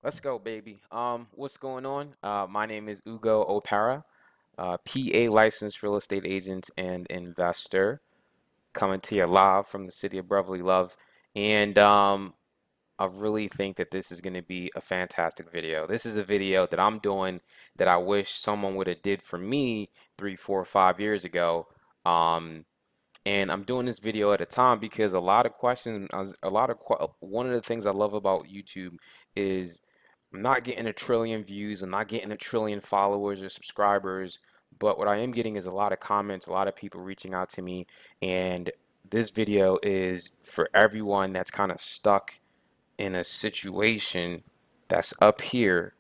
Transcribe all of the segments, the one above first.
Let's go, baby. What's going on? My name is Ugo Opara, PA licensed real estate agent and investor, coming to you live from the city of Brotherly Love. And I really think that this is going to be a fantastic video. This is a video that I'm doing that I wish someone would have did for me 3, 4, 5 years ago. Um, and I'm doing this video at a time because a lot of questions, one of the things I love about YouTube is I'm not getting a trillion views, I'm not getting a trillion followers or subscribers, but what I am getting is a lot of comments, a lot of people reaching out to me, and this video is for everyone that's kind of stuck in a situation that's up here,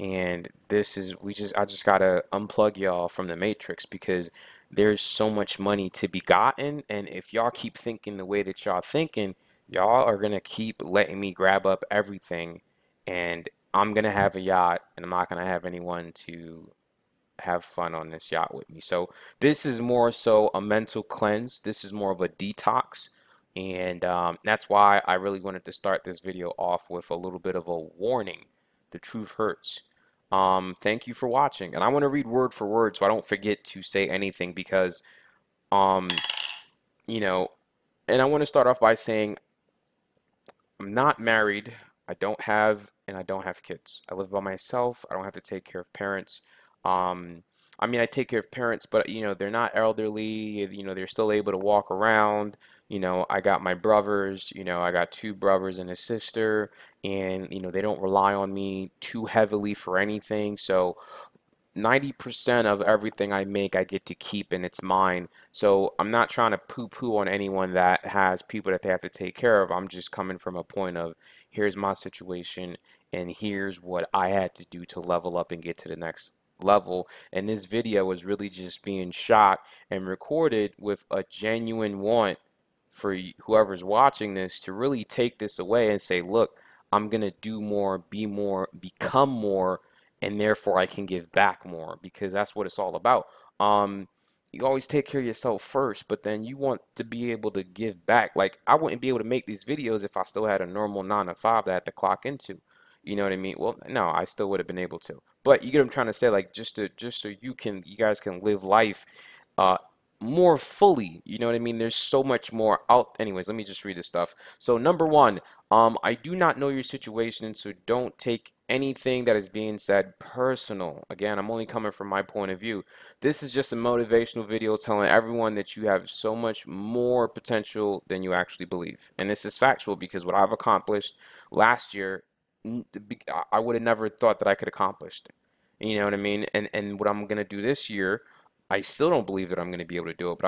and this is I just gotta unplug y'all from the matrix because there's so much money to be gotten, and if y'all keep thinking the way that y'all thinking, y'all are gonna keep letting me grab up everything, and I'm gonna have a yacht, and I'm not gonna have anyone to have fun on this yacht with me. So this is more so a mental cleanse. This is more of a detox. And that's why I really wanted to start this video off with a little bit of a warning. The truth hurts. Thank you for watching. And I want to read word for word so I don't forget to say anything because, um, you know, and I want to start off by saying I'm not married. I don't have kids. I live by myself. I don't have to take care of parents. Um, I mean, I take care of parents, but they're not elderly. They're still able to walk around. I got my brothers. I got two brothers and a sister, and they don't rely on me too heavily for anything. So 90% of everything I make, I get to keep and it's mine. So I'm not trying to poo-poo on anyone that has people that they have to take care of. I'm just coming from a point of here's my situation and here's what I had to do to level up and get to the next level. And this video was really just being shot and recorded with a genuine want for whoever's watching this to really take this away and say, look, I'm gonna do more, be more, become more, and therefore I can give back more because that's what it's all about. You always take care of yourself first, but then you want to be able to give back. Like I wouldn't be able to make these videos if I still had a normal 9 to 5 that I had to clock into. You know what I mean? Well, no, I still would have been able to. But you get what I'm trying to say, like just so you guys can live life uh more fully. You know what I mean? There's so much more out. Anyways, let me just read this stuff. So number one, I do not know your situation, so don't take anything that is being said personal. Again, I'm only coming from my point of view. This is just a motivational video telling everyone that you have so much more potential than you actually believe. And this is factual because what I've accomplished last year, I would have never thought that I could accomplish. You know what I mean? And what I'm gonna do this year, I still don't believe that I'm gonna be able to do it.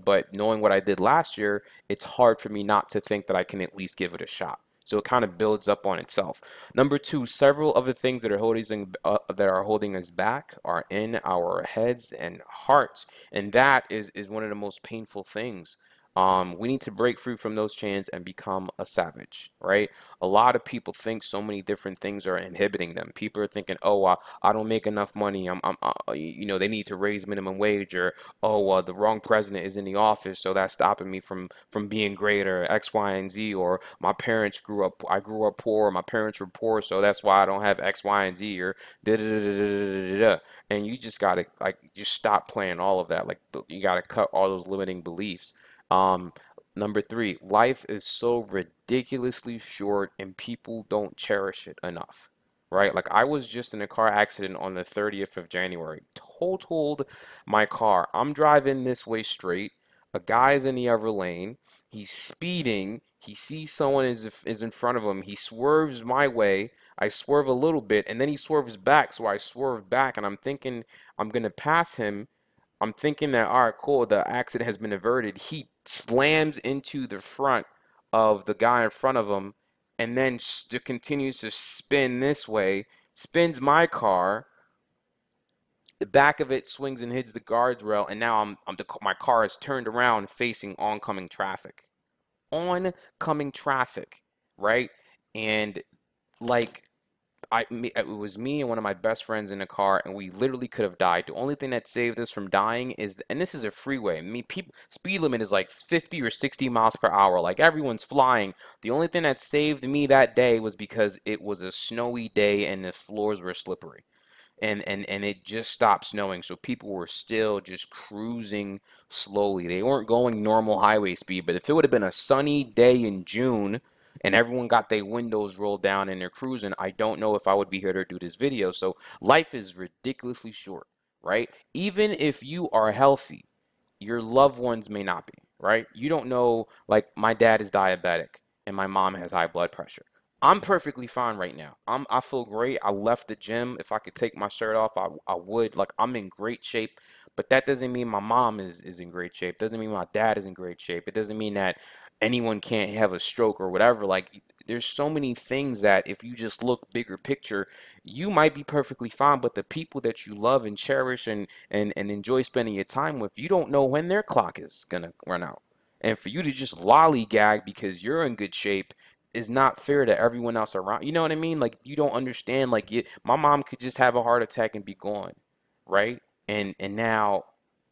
But knowing what I did last year, it's hard for me not to think that I can at least give it a shot. So it kind of builds up on itself. Number two, several of the things that are holding us back are in our heads and hearts, and that is one of the most painful things. We need to break free from those chains and become a savage, right? A lot of people think so many different things are inhibiting them. People are thinking, oh, I don't make enough money. They need to raise minimum wage, or oh, the wrong president is in the office, so that's stopping me from being great, or X, Y, and Z, or I grew up poor, my parents were poor, so that's why I don't have X, Y, and Z, or da da da da da da da. And you just gotta like just stop playing all of that. Like you gotta cut all those limiting beliefs. Um, Number three, life is so ridiculously short and people don't cherish it enough, right? Like I was just in a car accident on the 30th of January. Totaled my car. I'm driving this way straight. A guy's in the other lane. He's speeding. He sees someone is in front of him. He swerves my way. I swerve a little bit and then he swerves back. So I swerve back and I'm thinking I'm gonna pass him. I'm thinking that, all right, cool, the accident has been averted. He slams into the front of the guy in front of him and then continues to spin this way, spins my car. The back of it swings and hits the guardrail, and now my car is turned around facing oncoming traffic. Oncoming traffic, right? And like it was me and one of my best friends in the car, and we literally could have died. The only thing that saved us from dying is, and this is a freeway. I mean, people speed limit is like 50 or 60 miles per hour. Like everyone's flying. The only thing that saved me that day was because it was a snowy day and the floors were slippery, and it just stopped snowing, so people were still just cruising slowly. They weren't going normal highway speed. But if it would have been a sunny day in June and everyone got their windows rolled down and they're cruising, I don't know if I would be here to do this video. So life is ridiculously short, right? Even if you are healthy, your loved ones may not be, right? You don't know, like my dad is diabetic and my mom has high blood pressure. I'm perfectly fine right now. I feel great. I left the gym. If I could take my shirt off, I would. Like I'm in great shape. But that doesn't mean my mom is in great shape. Doesn't mean my dad is in great shape. It doesn't mean that anyone can't have a stroke or whatever. Like there's so many things that if you just look bigger picture, you might be perfectly fine, but the people that you love and cherish and enjoy spending your time with, you don't know when their clock is gonna run out. And for you to just lollygag because you're in good shape is not fair to everyone else around. You know what I mean? Like you don't understand. Like my mom could just have a heart attack and be gone, right? And now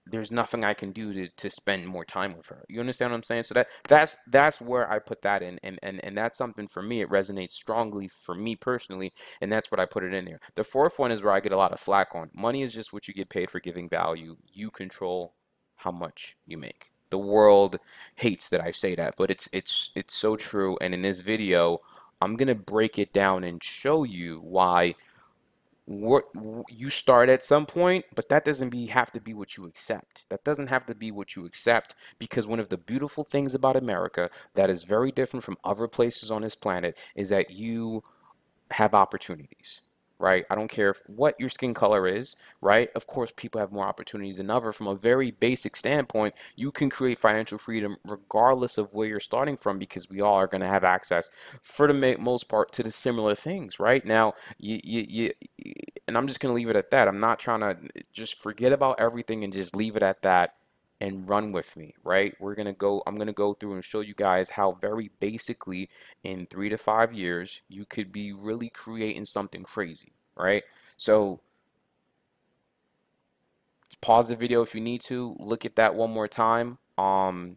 there's nothing I can do to spend more time with her. You understand what I'm saying? So that's where I put that in, and that's something for me. It resonates strongly for me personally, and that's what I put it in there. The fourth one is where I get a lot of flack on. Money is just what you get paid for giving value. You control how much you make. The world hates that I say that, but it's so true. And in this video, I'm gonna break it down and show you why what you start at some point, but that doesn't have to be what you accept. That doesn't have to be what you accept, because one of the beautiful things about America that is very different from other places on this planet is that you have opportunities, right? I don't care what your skin color is, right? Of course, people have more opportunities than others. From a very basic standpoint, you can create financial freedom regardless of where you're starting from, because we all are going to have access, for the most part, to the similar things, right? Now, and I'm just going to leave it at that. I'm not trying to just forget about everything and just leave it at that and run with me, right? I'm gonna go through and show you guys how very basically in 3 to 5 years you could be really creating something crazy, right? So pause the video if you need to, look at that one more time. I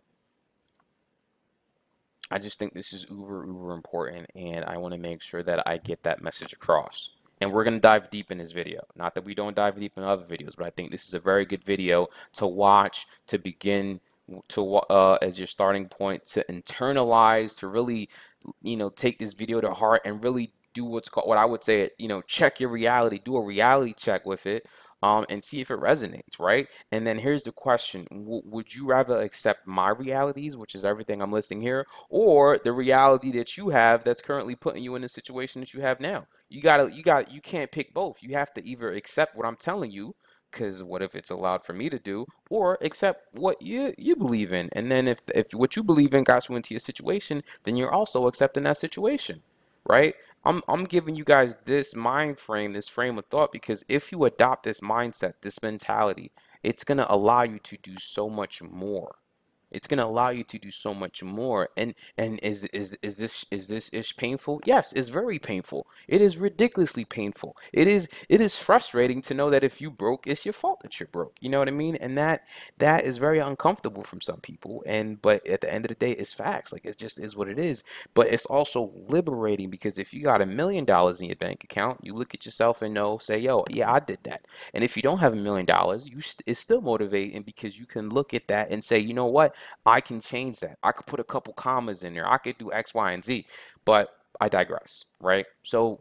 just think this is uber important, and I want to make sure that I get that message across. And we're going to dive deep in this video. Not that we don't dive deep in other videos, but I think this is a very good video to watch, to begin to as your starting point, to internalize, to really, take this video to heart and really do what's called, what I would say, check your reality, do a reality check with it, and see if it resonates, right? And then here's the question: would you rather accept my realities, which is everything I'm listing here, or the reality that you have that's currently putting you in the situation that you have now? You can't pick both. You have to either accept what I'm telling you, because what if it's allowed for me to do, or accept what you believe in. And then if what you believe in got you into your situation, then you're also accepting that situation, right? I'm giving you guys this mind frame, this frame of thought, because if you adopt this mindset, this mentality, it's going to allow you to do so much more. It's going to allow you to do so much more. And is this ish painful? Yes, it's very painful. It is ridiculously painful. It is frustrating to know that if you broke, it's your fault that you're broke. You know what I mean? And that is very uncomfortable from some people. And but at the end of the day, it's facts. Like it just is what it is. But it's also liberating, because if you got $1 million in your bank account, you look at yourself and say, yo, yeah, I did that. And if you don't have $1 million, it's still motivating, because you can look at that and say, you know what? I can change that. I could put a couple commas in there. I could do X, Y, and Z. But I digress, right? So,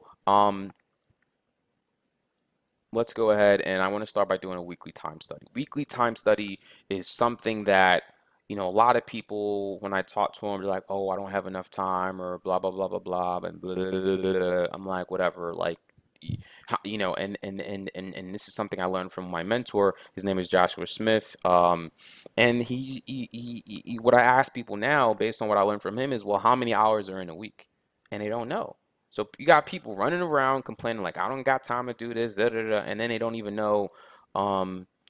let's go ahead, and I want to start by doing a weekly time study. Weekly time study is something that, a lot of people, when I talk to them, they're like, oh, I don't have enough time, or blah, blah, blah, blah, blah, and blah, blah, blah, blah, blah. I'm like, whatever, like, and this is something I learned from my mentor. His name is Joshua Smith. And what I ask people now, based on what I learned from him, is, well, how many hours are in a week? And they don't know. So you got people running around complaining like, I don't got time to do this, da, da, da, and then they don't even know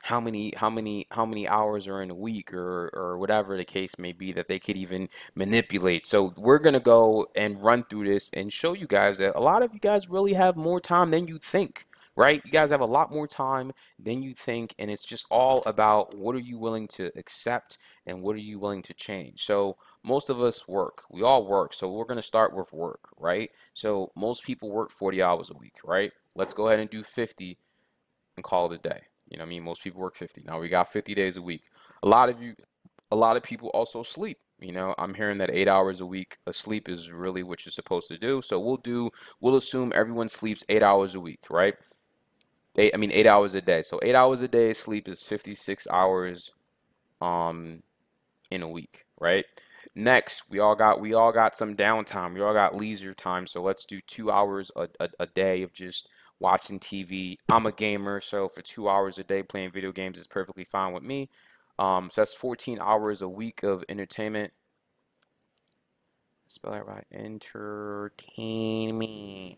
how many hours are in a week, or whatever the case may be, that they could even manipulate. So we're gonna go and run through this and show you guys that a lot of you guys really have more time than you think, right? You guys have a lot more time than you think, and it's just all about what are you willing to accept and what are you willing to change. So most of us work. We all work. So we're going to start with work, right? So most people work 40 hours a week, right? Let's go ahead and do 50 and call it a day. You know what I mean? Most people work 50. Now we got 50 days a week. A lot of you, a lot of people also sleep. You know, I'm hearing that 8 hours a week of sleep is really what you're supposed to do. So we'll assume everyone sleeps 8 hours a week, right? 8 hours a day. So 8 hours a day of sleep is 56 hours um in a week, right? Next, we all got some downtime. We all got leisure time. So let's do 2 hours a day of just watching TV. I'm a gamer, so for 2 hours a day playing video games is perfectly fine with me. So that's 14 hours a week of entertainment. Spell that right. Entertainment.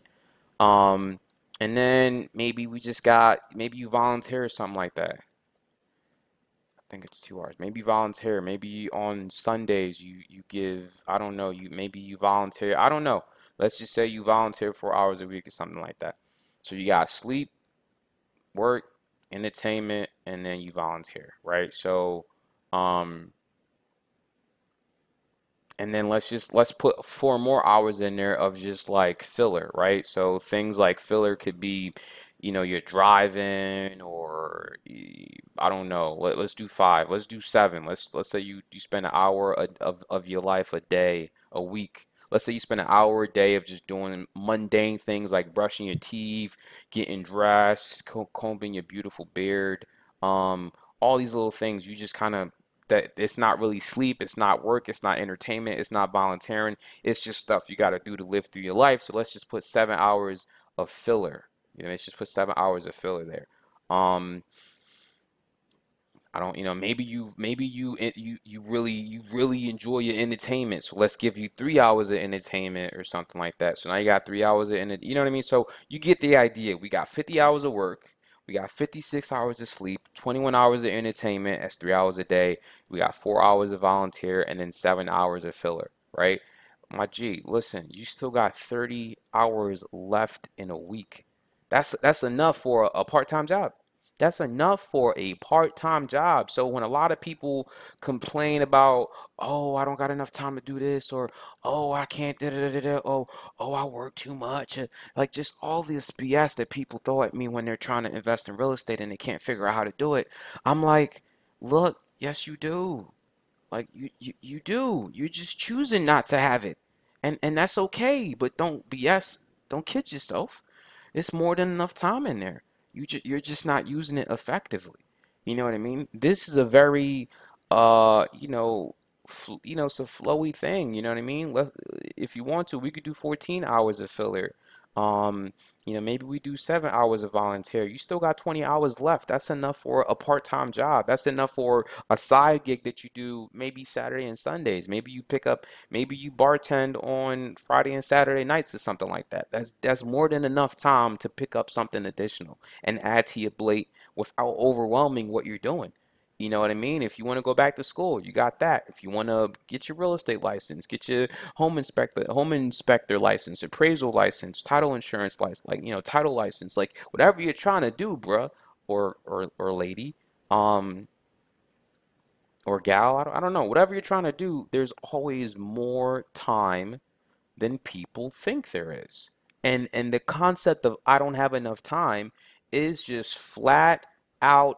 Um, and then maybe you volunteer or something like that. I think it's 2 hours. Maybe volunteer. Maybe on Sundays you give, I don't know, maybe you volunteer. I don't know. Let's just say you volunteer 4 hours a week or something like that. So you got sleep, work, entertainment, and then you volunteer, right? So um and then let's put 4 more hours in there of just like filler, right? So things like filler could be, you're driving, or I don't know. Let's do five. Let's do seven. Let's say you spend an hour of your life a day, a week. Let's say you spend an hour a day of just doing mundane things like brushing your teeth, getting dressed, combing your beautiful beard, um, all these little things. You just kind of that it's not really sleep, it's not work, it's not entertainment, it's not volunteering. It's just stuff you got to do to live through your life. So let's just put 7 hours of filler. Let's just put 7 hours of filler there. Um, I don't, maybe you really enjoy your entertainment. So let's give you 3 hours of entertainment or something like that. So now you got 3 hours of you know what I mean? So you get the idea. We got 50 hours of work. We got 56 hours of sleep, 21 hours of entertainment. That's 3 hours a day. We got 4 hours of volunteer, and then 7 hours of filler, right? My G, listen, you still got 30 hours left in a week. That's enough for a part-time job. That's enough for a part-time job. So when a lot of people complain about, oh, I don't got enough time to do this, or oh, I can't, da, da, da, da, da, oh, I work too much, like just all this BS that people throw at me when they're trying to invest in real estate and they can't figure out how to do it. I'm like, look, yes, you do. Like you do. You're just choosing not to have it. And that's okay, but don't BS, don't kid yourself. It's more than enough time in there. You're just not using it effectively. You know what I mean? This is a very it's a flowy thing, you know what I mean? If you want to, we could do 14 hours of filler. Um, maybe we do 7 hours of volunteer. You still got 20 hours left. That's enough for a part-time job. That's enough for a side gig that you do maybe Saturday and Sundays. Maybe you bartend on Friday and Saturday nights or something like that. That's more than enough time to pick up something additional and add to your plate without overwhelming what you're doing. You know what I mean? If you want to go back to school, you got that. If you want to get your real estate license, get your home inspector license, appraisal license, title insurance license, like title license, like whatever you're trying to do, bruh, or lady, um, or gal, I don't know, whatever you're trying to do, there's always more time than people think there is. And the concept of I don't have enough time is just flat out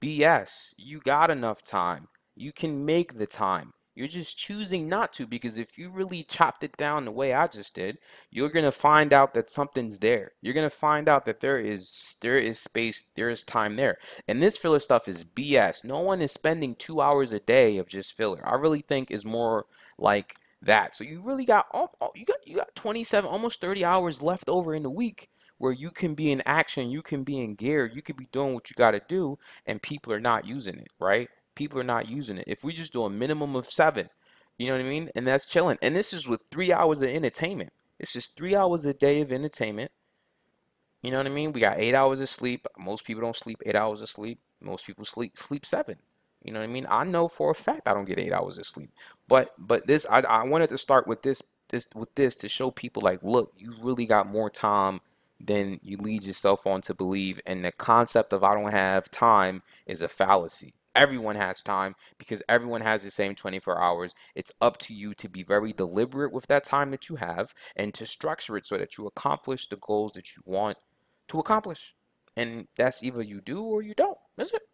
BS. You got enough time. You can make the time. You're just choosing not to, because if you really chopped it down the way I just did, you're gonna find out that something's there. You're gonna find out that there is space, there is time there. And this filler stuff is BS. No one is spending 2 hours a day of just filler. I really think is more like that. So you really got you got 27, almost 30 hours left over in the week where you can be in action, you can be in gear, you can be doing what you got to do, and people are not using it, right? People are not using it. If we just do a minimum of seven, you know what I mean? And that's chilling. And this is with 3 hours of entertainment. It's just 3 hours a day of entertainment. You know what I mean? We got 8 hours of sleep. Most people don't sleep 8 hours of sleep. Most people sleep 7. You know what I mean? I know for a fact I don't get 8 hours of sleep. But this I wanted to start with this to show people like, look, you really got more time than you lead yourself on to believe. And the concept of I don't have time is a fallacy. Everyone has time because everyone has the same 24 hours. It's up to you to be very deliberate with that time that you have and to structure it so that you accomplish the goals that you want to accomplish. And that's either you do or you don't. That's it.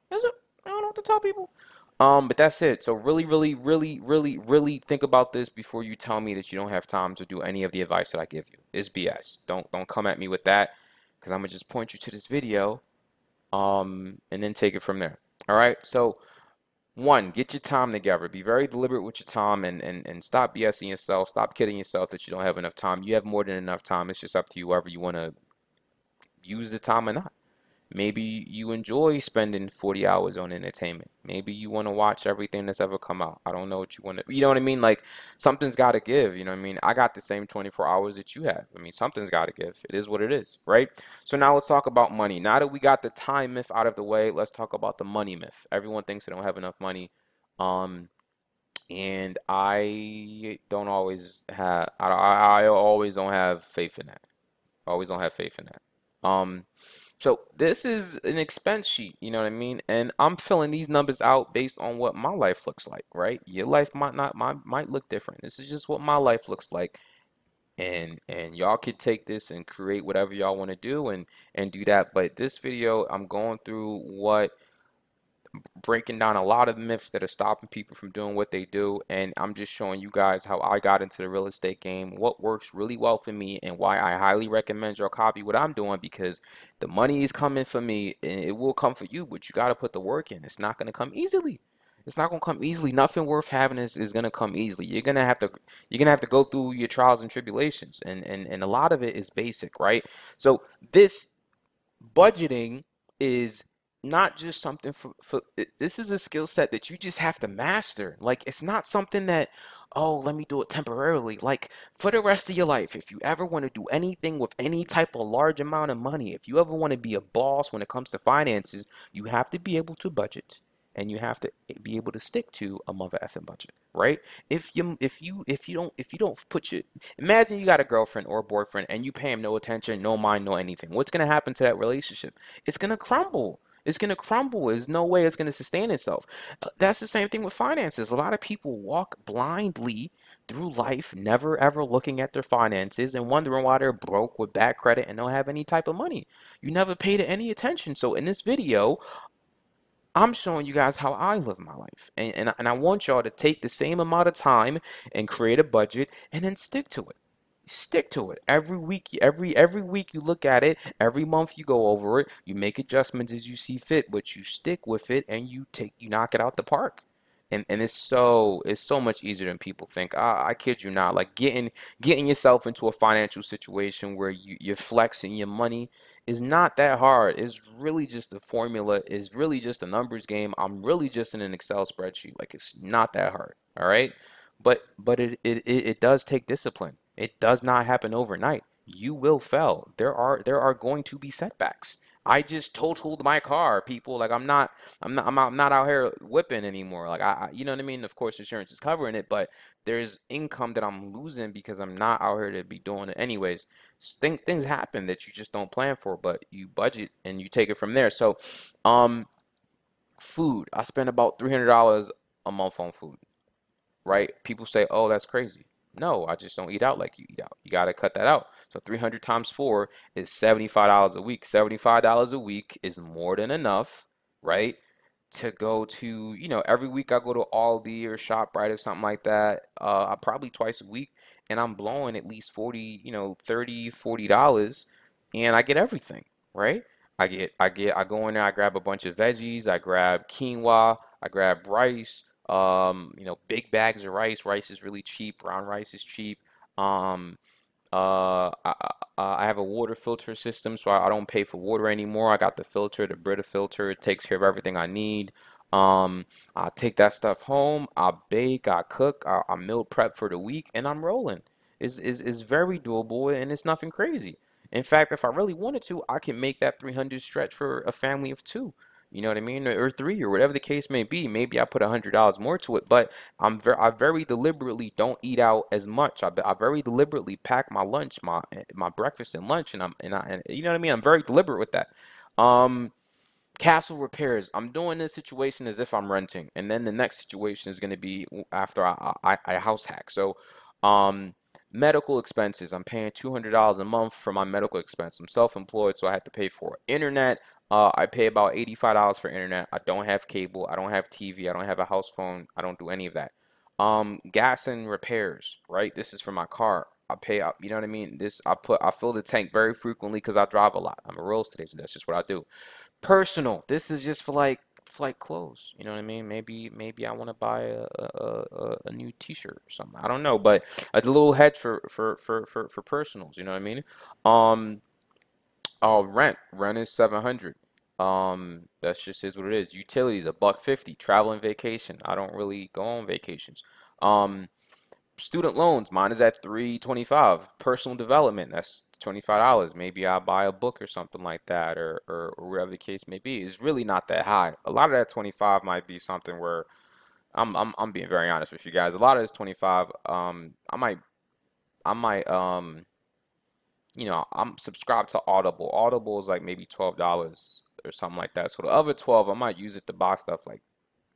That's it. I don't know what to tell people. But that's it. So really, really, really, really, really think about this before you tell me that you don't have time to do any of the advice that I give you. It's BS. Don't come at me with that, because I'm gonna just point you to this video, and then take it from there. All right. So one, get your time together. Be very deliberate with your time, and stop BSing yourself. Stop kidding yourself that you don't have enough time. You have more than enough time. It's just up to you whether you want to use the time or not. Maybe you enjoy spending 40 hours on entertainment. Maybe you want to watch everything that's ever come out. I don't know what you want to, you know what I mean? Like, something's got to give, you know what I mean? I got the same 24 hours that you have. I mean, something's got to give. It is what it is, right? So now let's talk about money. Now that we got the time myth out of the way, let's talk about the money myth. Everyone thinks they don't have enough money. And I don't always have, I always don't have faith in that. I always don't have faith in that. So this is an expense sheet, you know what I mean? And I'm filling these numbers out based on what my life looks like, right? Your life might not might look different. This is just what my life looks like. And y'all could take this and create whatever y'all want to do and do that. But this video, I'm going through what breaking down a lot of myths that are stopping people from doing what they do, and I'm just showing you guys how I got into the real estate game, what works really well for me, and why I highly recommend y'all copy what I'm doing, because the money is coming for me and it will come for you, but you got to put the work in. It's not going to come easily. It's not going to come easily. Nothing worth having is going to come easily. You're going to have to go through your trials and tribulations, and a lot of it is basic, right? So this budgeting is not just something this is a skill set that you just have to master. Like, it's not something that, oh, let me do it temporarily. Like, for the rest of your life, if you ever want to do anything with any type of large amount of money, if you ever want to be a boss when it comes to finances, you have to be able to budget, and you have to be able to stick to a mother effing budget, right? If you don't put your, imagine you got a girlfriend or a boyfriend and you pay him no attention, no mind, no anything. What's gonna happen to that relationship? It's gonna crumble. It's gonna crumble. There's no way it's gonna sustain itself. That's the same thing with finances. A lot of people walk blindly through life, never ever looking at their finances and wondering why they're broke with bad credit and don't have any type of money. You never paid it any attention. So in this video, I'm showing you guys how I live my life. And I want y'all to take the same amount of time and create a budget and then stick to it. Stick to it. Every week, every week you look at it, every month you go over it, you make adjustments as you see fit, but you stick with it and you knock it out the park. And it's so much easier than people think. I kid you not. Like, getting yourself into a financial situation where you're flexing your money is not that hard. It's really just a formula. It's really just a numbers game. I'm really just in an Excel spreadsheet. Like, it's not that hard. All right. But it does take discipline. It does not happen overnight. You will fail. There are going to be setbacks. I just totaled my car, people. Like, I'm not out here whipping anymore. Like, you know what I mean? Of course, insurance is covering it, but there's income that I'm losing because I'm not out here to be doing it anyways. Things happen that you just don't plan for, but you budget and you take it from there. So, um, food. I spend about $300 a month on food, right? People say, "Oh, that's crazy." No, I just don't eat out like you eat out. You got to cut that out. So 300 times 4 is $75 a week. $75 a week is more than enough, right? To go to, every week I go to Aldi or ShopRite or something like that, probably twice a week, and I'm blowing at least 40, 30, $40, and I get everything, right? I go in there, I grab a bunch of veggies, I grab quinoa, I grab rice, big bags of rice. Rice is really cheap. Brown rice is cheap. Um, I have a water filter system, so I don't pay for water anymore. I got the filter, the Brita filter. It takes care of everything I need. I take that stuff home. I bake, I cook, I meal prep for the week, and I'm rolling. Is very doable, and it's nothing crazy. In fact, if I really wanted to, I can make that 300 stretch for a family of two. You know what I mean? Or three, or whatever the case may be. Maybe I put $100 more to it, but I very deliberately don't eat out as much. I very deliberately pack my lunch, my breakfast and lunch, and you know what I mean? I'm very deliberate with that. Um, Castle repairs. I'm doing this situation as if I'm renting, and then the next situation is going to be after I house hack. So, um, medical expenses. I'm paying $200 a month for my medical expense. I'm self-employed, so I have to pay for it. Internet. I pay about $85 for internet. I don't have cable. I don't have TV. I don't have a house phone. I don't do any of that. Gas and repairs. Right. This is for my car. I pay up. You know what I mean? I fill the tank very frequently because I drive a lot. I'm a real estate agent. That's just what I do. Personal. This is just for like clothes. You know what I mean? Maybe I want to buy a new T-shirt or something. I don't know, but a little hedge for personals. You know what I mean? Um, rent. Rent is 700. That's just is what it is. Utilities, a buck 50. Travel and vacation. I don't really go on vacations. Um, Student loans, mine is at 325. Personal development, that's $25. Maybe I'll buy a book or something like that, or whatever the case may be. It's really not that high. A lot of that 25 might be something where I'm being very honest with you guys. A lot of this 25, I might I'm subscribed to Audible. Audible is like maybe $12 or something like that. So the other 12, I might use it to buy stuff like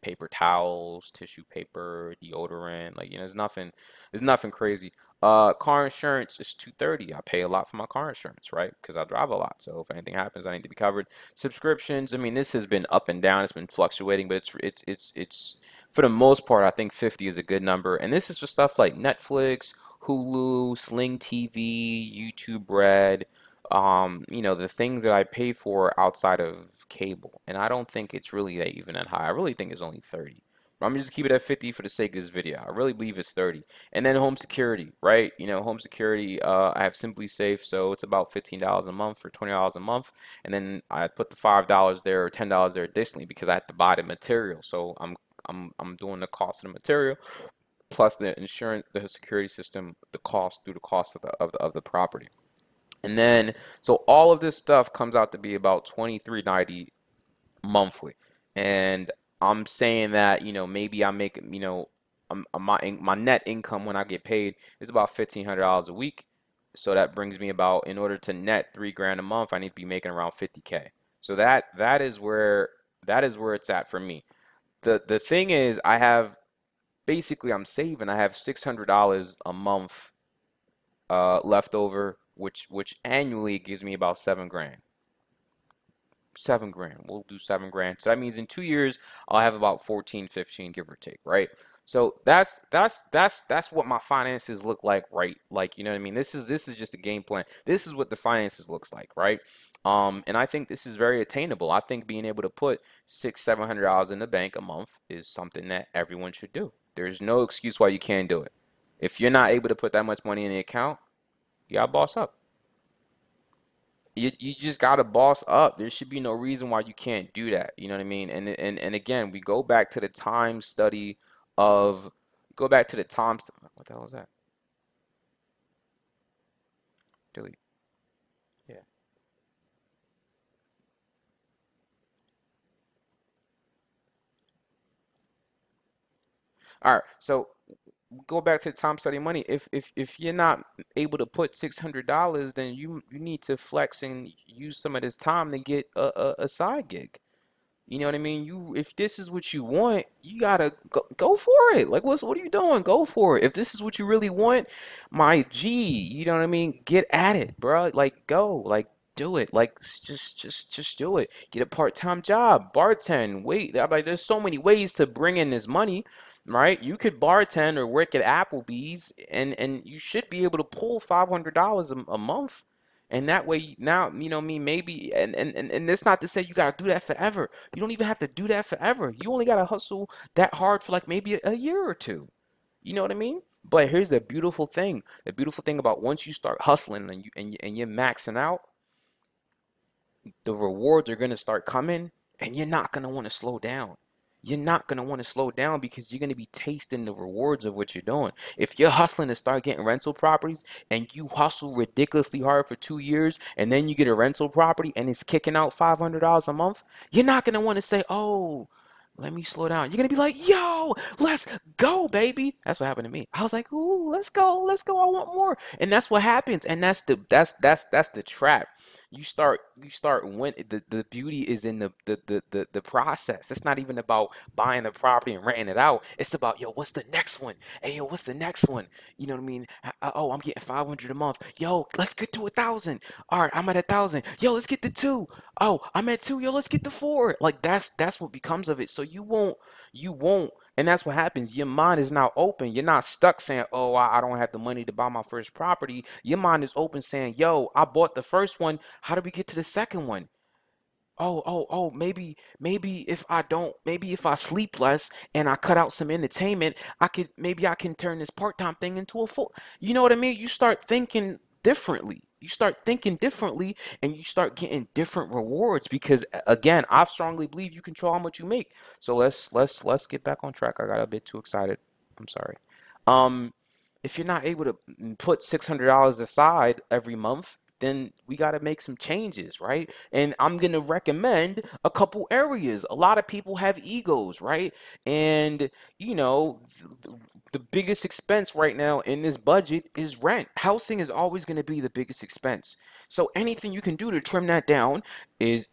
paper towels, tissue paper, deodorant. Like, there's nothing crazy. Car insurance is 230. I pay a lot for my car insurance, right? Because I drive a lot. So if anything happens, I need to be covered. Subscriptions, I mean, this has been up and down. It's been fluctuating, but it's for the most part, I think 50 is a good number. And this is for stuff like Netflix, Hulu, Sling TV, YouTube Red, the things that I pay for outside of cable. And I don't think it's really that even that high. I really think it's only 30. But I'm just keep it at 50 for the sake of this video. I really believe it's 30. And then home security, right? Home security, I have Simply Safe, so it's about $15 a month or $20 a month. And then I put the $5 there or $10 there additionally because I have to buy the material. So I'm doing the cost of the material plus the insurance, the security system, the cost through the cost of the property. And then, so all of this stuff comes out to be about 23.90 monthly. And I'm saying that, maybe I make, my net income when I get paid is about $1,500 a week. So that brings me about, in order to net 3 grand a month, I need to be making around 50K. So that is where it's at for me. The thing is, I'm saving. I have $600 a month left over, which annually gives me about 7 grand. 7 grand. We'll do 7 grand. So that means in 2 years I'll have about 14, 15, give or take, right? So that's what my finances look like, right? Like, you know what I mean? This is just a game plan. This is what the finances looks like, right? And I think this is very attainable. I think being able to put $600, $700 in the bank a month is something that everyone should do. There's no excuse why you can't do it. If you're not able to put that much money in the account, you gotta boss up. You just gotta boss up. There should be no reason why you can't do that. You know what I mean? And again, we go back to the time study of go back to the time. What the hell is that? Delete. Yeah. All right. So go back to the time study money. If you're not able to put $600, then you need to flex and use some of this time to get a side gig. You know what I mean? If this is what you want, you gotta go for it. Like, what are you doing? Go for it. If this is what you really want, my G, you know what I mean? Get at it, bro. Like, go. Like, do it. Like, just do it. Get a part-time job, bartend. Wait, like, there's so many ways to bring in this money, right? You could bartend or work at Applebee's, and you should be able to pull $500 a month. And that way, now, me, maybe, and that's not to say you gotta do that forever. You don't even have to do that forever. You only gotta hustle that hard for like maybe a year or two. You know what I mean? But here's the beautiful thing. The beautiful thing about once you start hustling and you're maxing out, the rewards are gonna start coming, and you're not gonna want to slow down. you're not going to want to slow down because you're going to be tasting the rewards of what you're doing. If you're hustling to start getting rental properties and you hustle ridiculously hard for 2 years and then you get a rental property and it's kicking out $500 a month, you're not going to want to say, oh, let me slow down. You're gonna be like, yo, let's go, baby. That's what happened to me. I was like, ooh, let's go. I want more. And that's what happens. And that's the trap. You start when the beauty is in the process. It's not even about buying the property and renting it out. It's about, yo, what's the next one? Hey, yo, what's the next one? You know what I mean? Oh, I'm getting 500 a month. Yo, let's get to 1,000. All right, I'm at 1,000. Yo, let's get to two. Oh, I'm at two. Yo, let's get to four. Like that's what becomes of it. So you won't, and that's what happens. Your mind is now open. You're not stuck saying, "Oh, I don't have the money to buy my first property." Your mind is open, saying, "Yo, I bought the first one. How do we get to the second one? Oh, maybe if I don't, maybe if I sleep less and I cut out some entertainment, maybe I can turn this part-time thing into a full, you know what I mean? You start thinking differently. You start thinking differently and you start getting different rewards because again, I strongly believe you control how much you make. So let's get back on track. I got a bit too excited. I'm sorry. Um, if you're not able to put $600 aside every month, then we got to make some changes, right? And I'm going to recommend a couple areas. A lot of people have egos, right? And, you know, the biggest expense right now in this budget is rent. Housing is always going to be the biggest expense. So anything you can do to trim that down is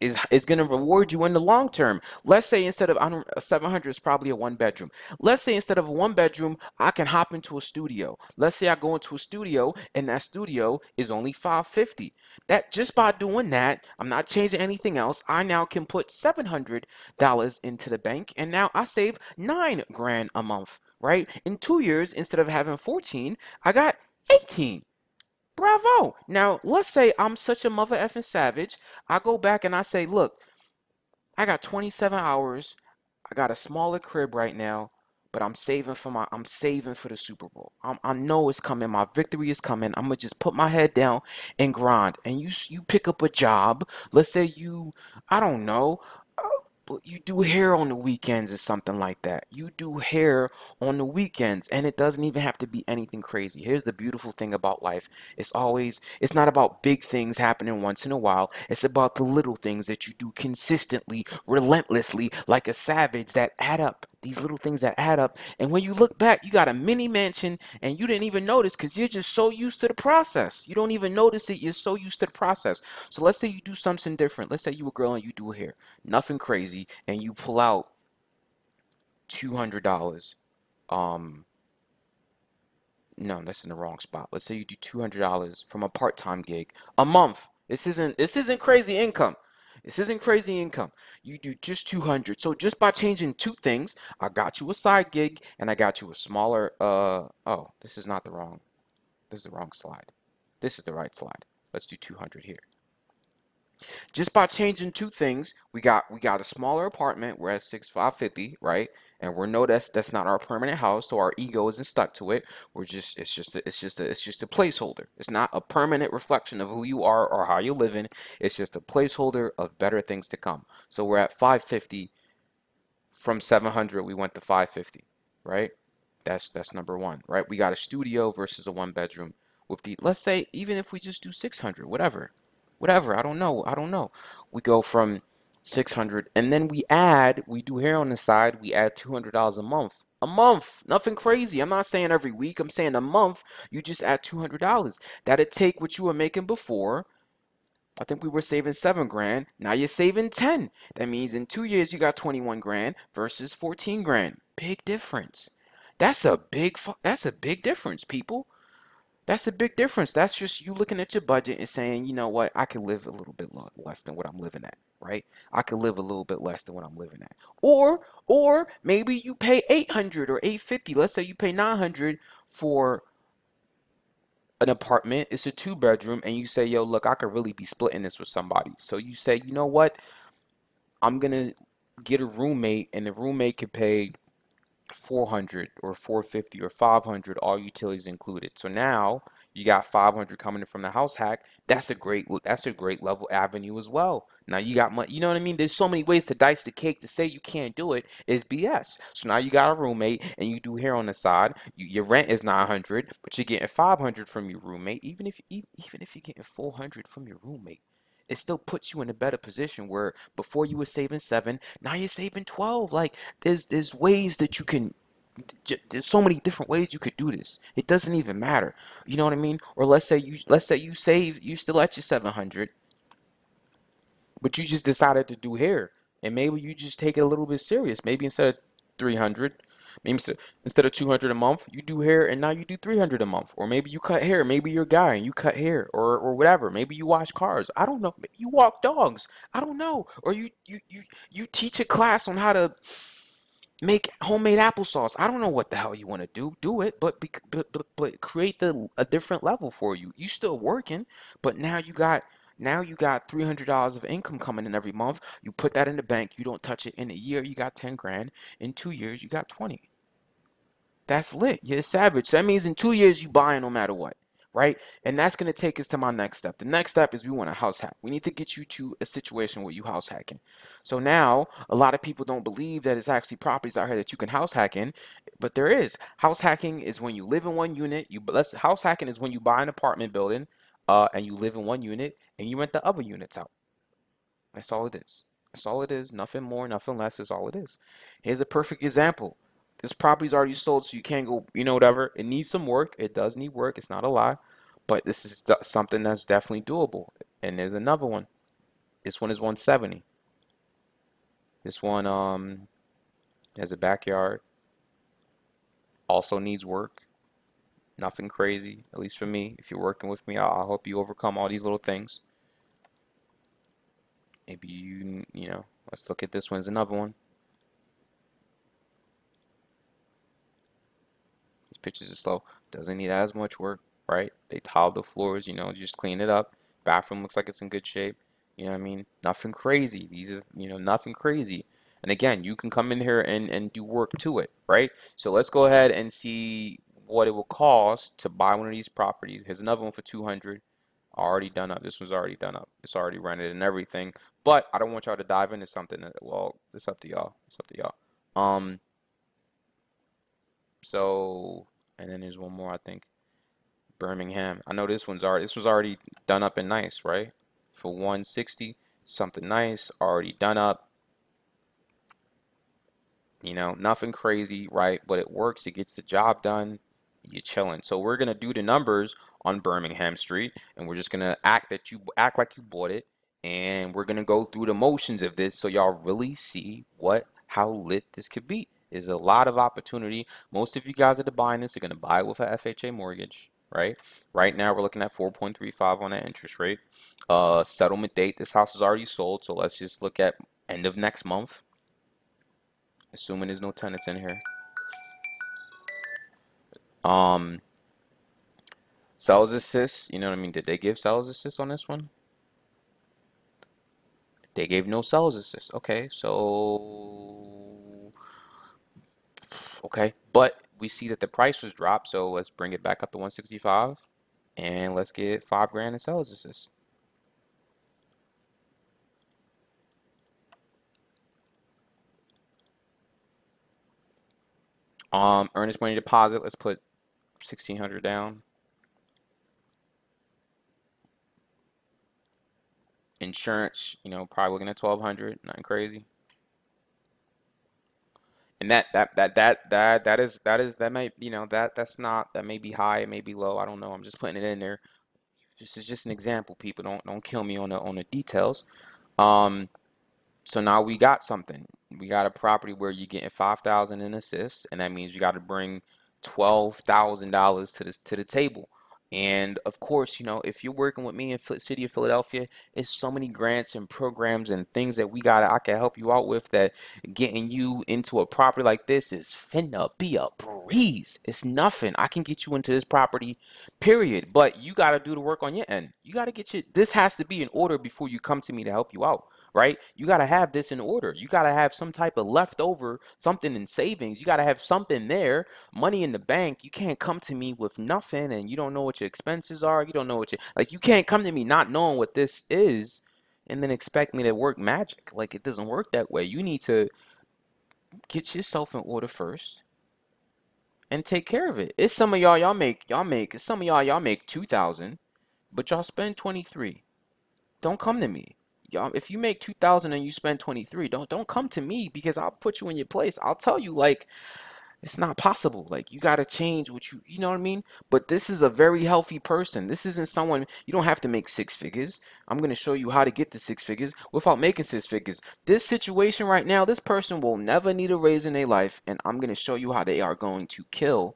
going to reward you in the long term. Let's say instead of I don't, 700 is probably a one bedroom. Let's say instead of a one bedroom, I can hop into a studio. Let's say I go into a studio and that studio is only 550. That just by doing that, I'm not changing anything else. I now can put $700 into the bank and now I save 9 grand a month, right? In 2 years, instead of having 14, I got 18. Bravo. Now, let's say I'm such a mother effing savage. I go back and I say, look, I got 27 hours. I got a smaller crib right now, but I'm saving for the Super Bowl. I know it's coming. My victory is coming. I'm gonna just put my head down and grind. And you pick up a job. Let's say I don't know, you do hair on the weekends or something like that. You do hair on the weekends, and it doesn't even have to be anything crazy. Here's the beautiful thing about life. It's not about big things happening once in a while. It's about the little things that you do consistently, relentlessly, like a savage that add up. These little things that add up. And when you look back, you got a mini mansion and you didn't even notice because you're just so used to the process. You don't even notice it. You're so used to the process. So let's say you do something different. Let's say you a girl and you do hair, nothing crazy, and you pull out $200. Um, no, that's in the wrong spot. Let's say you do $200 from a part-time gig a month. This isn't crazy income. This isn't crazy income. You do just 200. So just by changing two things, I got you a side gig and I got you a smaller oh, this is the wrong slide. This is the right slide. Let's do 200 here. Just by changing two things, we got a smaller apartment. We're at 6,550, right? And we know that's not our permanent house, so our ego isn't stuck to it. We're just it's just a placeholder. It's not a permanent reflection of who you are or how you're living. It's just a placeholder of better things to come. So we're at 550 from 700. We went to 550, right? That's number one, right? We got a studio versus a one bedroom with the, let's say, even if we just do 600, whatever, I don't know. We go from 600 and then we do hair on the side, we add $200 a month, nothing crazy. I'm not saying every week, I'm saying a month. You just add $200. That'd take what you were making before. I think we were saving 7 grand. Now you're saving 10. That means in 2 years you got 21 grand versus 14 grand. Big difference. That's a big difference, people. That's a big difference. That's just you looking at your budget and saying, you know what, I can live a little bit less than what I'm living at, right? I could live a little bit less than what I'm living at. Or maybe you pay 800 or 850. Let's say you pay 900 for an apartment. It's a two bedroom and you say, yo, look, I could really be splitting this with somebody. So you say, you know what? I'm gonna get a roommate and the roommate could pay 400 or 450 or 500, all utilities included. So now You got 500 coming in from the house hack. That's a great level avenue as well. Now you got money. You know what I mean? There's so many ways to dice the cake. To say you can't do it is BS. So now you got a roommate and you do hair on the side. Your rent is 900, but you're getting 500 from your roommate. Even if you're getting 400 from your roommate, it still puts you in a better position where before you were saving 7, now you're saving 12. Like there's ways that you can, there's so many different ways you could do this. It doesn't even matter. You know what I mean? Or let's say you save, you still at your 700, but you just decided to do hair, and maybe you just take it a little bit serious. Maybe instead of 300, maybe instead of 200 a month, you do hair and now you do 300 a month. Or maybe you cut hair. Maybe you're a guy and you cut hair, or whatever. Maybe you wash cars. I don't know. Maybe you walk dogs. I don't know. Or you teach a class on how to make homemade applesauce. I don't know what the hell you want to do. Do it, but create a different level for you. You still working, but now you got $300 of income coming in every month. You put that in the bank. You don't touch it. In a year, you got 10 grand. In 2 years, you got 20. That's lit. You're a savage. That means in 2 years you buying no matter what, right? And that's gonna take us to my next step. The next step is we want to house hack. We need to get you to a situation where you house hacking. So now a lot of people don't believe that it's actually properties out here that you can house hack in, but there is. House hacking is when you live in one unit. House hacking is when you buy an apartment building, and you live in one unit and you rent the other units out. That's all it is. That's all it is. Nothing more, nothing less is all it is. Here's a perfect example. This property's already sold, so you can't go, whatever. It needs some work. It does need work. It's not a lie. But this is something that's definitely doable. And there's another one. This one is 170. This one has a backyard. Also needs work. Nothing crazy, at least for me. If you're working with me, I'll help you overcome all these little things. Maybe let's look at this one as another one. These pictures are slow. Doesn't need as much work, right? They tiled the floors, just clean it up. Bathroom looks like it's in good shape. You know what I mean? Nothing crazy. These are, nothing crazy. And again, you can come in here and do work to it, right? So let's go ahead and see what it will cost to buy one of these properties. Here's another one for 200. Already done up. This one's already done up. It's already rented and everything. But I don't want y'all to dive into something that, well, it's up to y'all. It's up to y'all. So, and then there's one more, I think. Birmingham. I know this was already done up and nice, right? For 160, something nice, already done up. Nothing crazy, right? But it works. It gets the job done. You're chilling. So we're gonna do the numbers on Birmingham Street, and we're just gonna act like you bought it, and we're gonna go through the motions of this so y'all really see how lit this could be. There's a lot of opportunity. Most of you guys that are buying this are gonna buy it with a FHA mortgage, right? Right now we're looking at 4.35 on that interest rate. Settlement date. This house is already sold, so let's just look at end of next month, assuming there's no tenants in here. Sales assist, you know what I mean? Did they give sales assist on this one? They gave no sales assist. Okay, so okay, but we see that the price was dropped, so let's bring it back up to 165 and let's get 5 grand in sales assist. Earnest money deposit, let's put 1,600 down. Insurance, probably looking at 1,200, nothing crazy. And that may, that may be high, it may be low. I don't know. I'm just putting it in there. This is just an example, people. Don't kill me on the details. So now we got something. We got a property where you're getting 5,000 in assists, and that means you got to bring $12,000 to the table. And of course, if you're working with me in city of Philadelphia, it's so many grants and programs and things that I can help you out with, that getting you into a property like this is finna be a breeze. It's nothing. I can get you into this property, period. But you got to do the work on your end. You got to this has to be in order before you come to me to help you out. right? You got to have this in order. You got to have some type of leftover, something in savings. You got to have something there, money in the bank. You can't come to me with nothing and you don't know what your expenses are. You don't know what like, you can't come to me not knowing what this is and then expect me to work magic. Like, it doesn't work that way. You need to get yourself in order first and take care of it. It's some of some of y'all make 2,000, but y'all spend 23. Don't come to me. Y'all, if you make 2,000 and you spend 23, don't come to me, because I'll put you in your place. I'll tell you, like, it's not possible. Like, you got to change you know what I mean? But this is a very healthy person. This isn't someone, you don't have to make six figures. I'm going to show you how to get to six figures without making six figures. This situation right now, this person will never need a raise in their life, and I'm going to show you how they are going to kill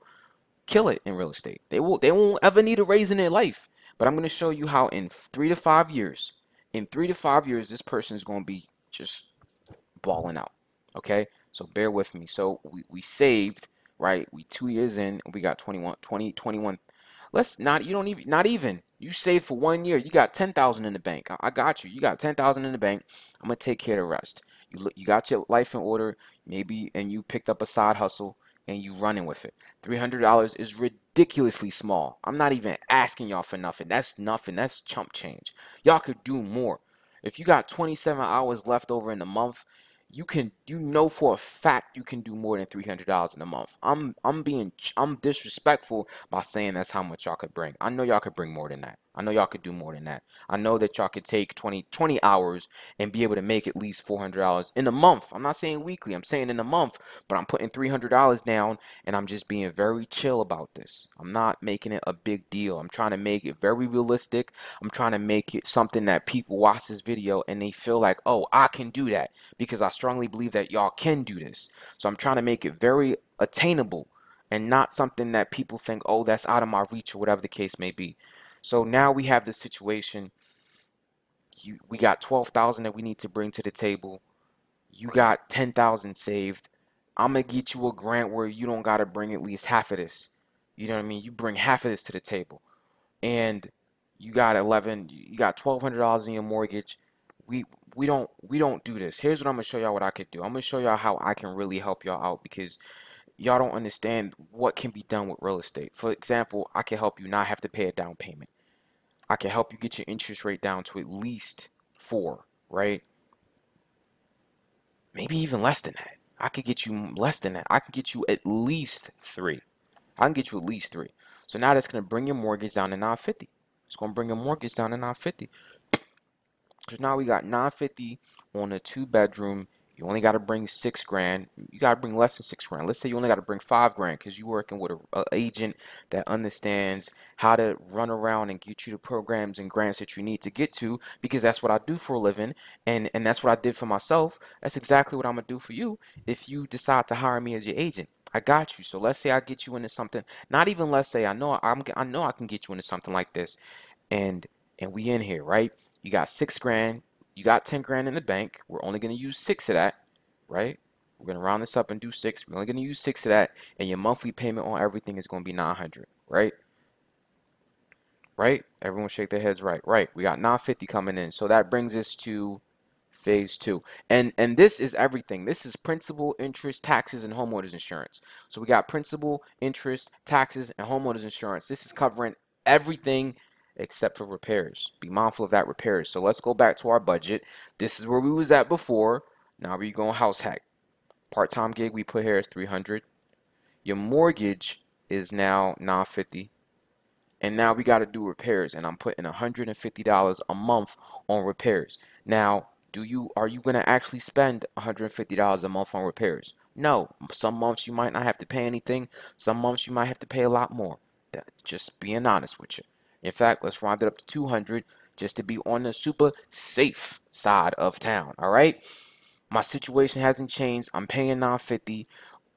it in real estate. They won't ever need a raise in their life. But I'm going to show you how in 3 to 5 years, this person is going to be just balling out. Okay, so bear with me. So we saved, right? We 2 years in, and we got 21. Let's not, you don't even, not even, you saved for 1 year. You got 10,000 in the bank. I got you. You got 10,000 in the bank. I'm going to take care of the rest. You got your life in order, maybe, and you picked up a side hustle and you running with it. $300 is ridiculously small. I'm not even asking y'all for nothing. That's nothing. That's chump change. Y'all could do more. If you got 27 hours left over in the month, you know for a fact you can do more than $300 in a month. I'm disrespectful by saying that's how much y'all could bring. I know y'all could bring more than that. I know y'all could do more than that. I know that y'all could take 20 hours and be able to make at least $400 in a month. I'm not saying weekly, I'm saying in a month, but I'm putting $300 down, and I'm just being very chill about this. I'm not making it a big deal. I'm trying to make it very realistic. I'm trying to make it something that people watch this video and they feel like, oh, I can do that, because I strongly believe that y'all can do this. So I'm trying to make it very attainable and not something that people think, oh, that's out of my reach, or whatever the case may be. So now we have this situation. We got 12,000 that we need to bring to the table. You got 10,000 saved. I'm gonna get you a grant where you don't gotta bring at least half of this. You know what I mean? You bring half of this to the table, and you got $1,200 in your mortgage. We we don't do this. Here's what I'm gonna show y'all what I could do. I'm gonna show y'all how I can really help y'all out, because y'all don't understand what can be done with real estate. For example, I can help you not have to pay a down payment. I can help you get your interest rate down to at least 4, right? Maybe even less than that. I could get you less than that. I can get you at least 3. I can get you at least 3. So now that's gonna bring your mortgage down to 950. It's gonna bring your mortgage down to 950. So now we got 950 on a 2 bedroom. You only got to bring 6 grand. You got to bring less than 6 grand. Let's say you only got to bring 5 grand, because you're working with a agent that understands how to run around and get you the programs and grants that you need to get to, because that's what I do for a living, and that's what I did for myself. That's exactly what I'm gonna do for you if you decide to hire me as your agent. I got you. So let's say I get you into something. Not even let's say, I know I can get you into something like this, and we in here, right? You got 6 grand, you got 10 grand in the bank. We're only gonna use 6 of that, right? We're gonna round this up and do 6. We're only gonna use 6 of that, and your monthly payment on everything is gonna be 900, right? Right? Everyone shake their heads, right? Right. We got 950 coming in, so that brings us to phase 2. And this is everything. This is principal, interest, taxes, and homeowners insurance. So we got principal, interest, taxes, and homeowners insurance. This is covering everything except for repairs. Be mindful of that, repairs. So let's go back to our budget. This is where we was at before. Now we're going house hack. Part-time gig we put here is 300. Your mortgage is now 950. And now we got to do repairs, and I'm putting $150 a month on repairs. Now, are you going to actually spend $150 a month on repairs? No. Some months you might not have to pay anything. Some months you might have to pay a lot more. Just being honest with you. In fact, let's round it up to 200 just to be on the super safe side of town. All right? My situation hasn't changed. I'm paying 950.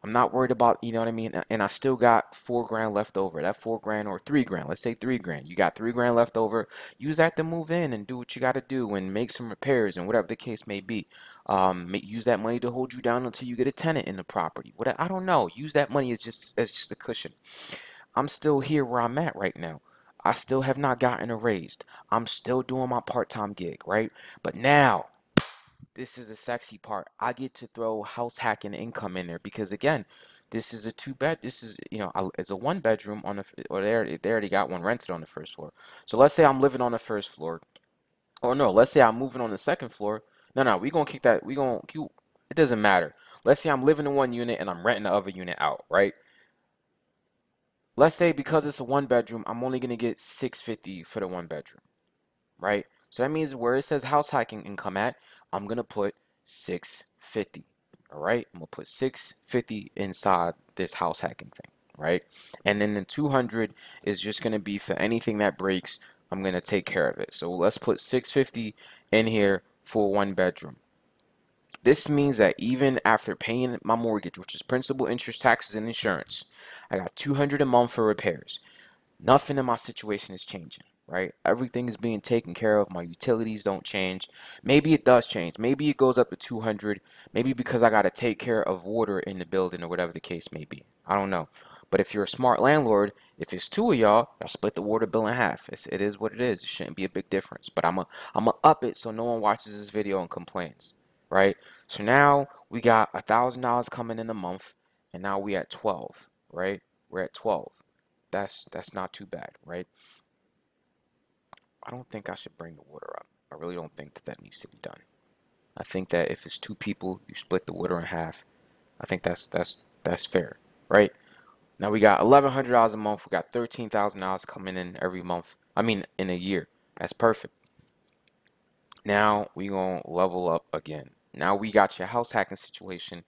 I'm not worried about, you know what I mean? And I still got 4 grand left over. That 4 grand, or 3 grand, let's say 3 grand. You got 3 grand left over. Use that to move in and do what you got to do and make some repairs and whatever the case may be. Use that money to hold you down until you get a tenant in the property. I don't know. Use that money as just a cushion. I'm still here where I'm at right now. I still have not gotten a raise. I'm still doing my part-time gig, right? But now this is the sexy part. I get to throw house hacking income in there because again, this is a this is, it's a one bedroom on the, or they already got one rented on the first floor. So let's say I'm living on the first floor, or no, let's say I'm moving on the second floor. No, we gonna kick that. It doesn't matter. Let's say I'm living in one unit and I'm renting the other unit out, right? Let's say because it's a one bedroom, I'm only gonna get 650 for the one bedroom, right? So that means where it says house hacking income at, I'm gonna put 650. All right, I'm gonna put 650 inside this house hacking thing, right? And then the 200 is just gonna be for anything that breaks. I'm gonna take care of it. So let's put 650 in here for one bedroom. This means that even after paying my mortgage, which is principal, interest, taxes, and insurance, I got 200 a month for repairs. Nothing in my situation is changing, right? Everything is being taken care of. My utilities don't change. Maybe it does change. Maybe it goes up to 200. Maybe because I got to take care of water in the building or whatever the case may be. I don't know. But if you're a smart landlord, if it's two of y'all split the water bill in half. It is what it is. It shouldn't be a big difference. But I'm a up it so no one watches this video and complains, right? So now we got $1,000 coming in a month, and now we at 12, right? We're at 12. That's not too bad, right? I don't think I should bring the water up. I really don't think that that needs to be done. I think that if it's two people, you split the water in half. I think that's fair, right? Now we got $1,100 a month. We got $13,000 coming in every month. I mean, in a year. That's perfect. Now we gonna level up again. Now we got your house hacking situation,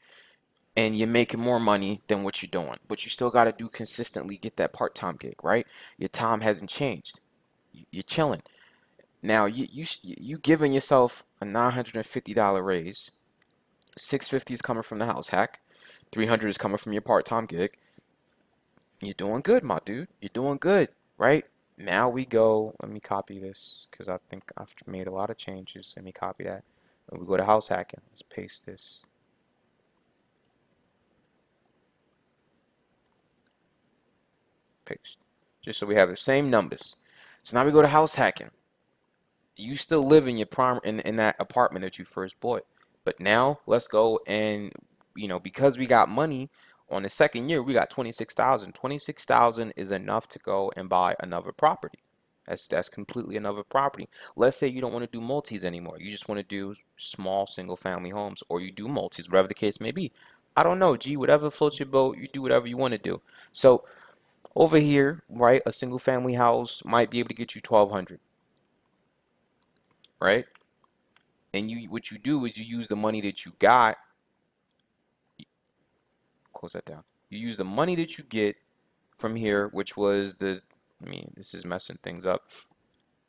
and you're making more money than what you're doing, but you still got to do consistently get that part-time gig, right? Your time hasn't changed. You're chilling. Now you giving yourself a $950 raise. 650 is coming from the house hack. 300 is coming from your part-time gig. You're doing good, my dude. You're doing good, right? Now we go. Let me copy this because I think I've made a lot of changes. Let me copy that. And we go to house hacking. Let's paste this. Paste. Just so we have the same numbers. So now we go to house hacking. You still live in your in that apartment that you first bought. But now let's go and because we got money on the second year, we got 26,000. 26,000 is enough to go and buy another property. That's completely another property. Let's say you don't want to do multis anymore. You just want to do small single family homes, or you do multis, whatever the case may be. I don't know, G, whatever floats your boat, you do whatever you want to do. So over here, right, a single family house might be able to get you 1,200, right? And what you do is you use the money that you got. Close that down. You use the money that you get from here, which was this is messing things up,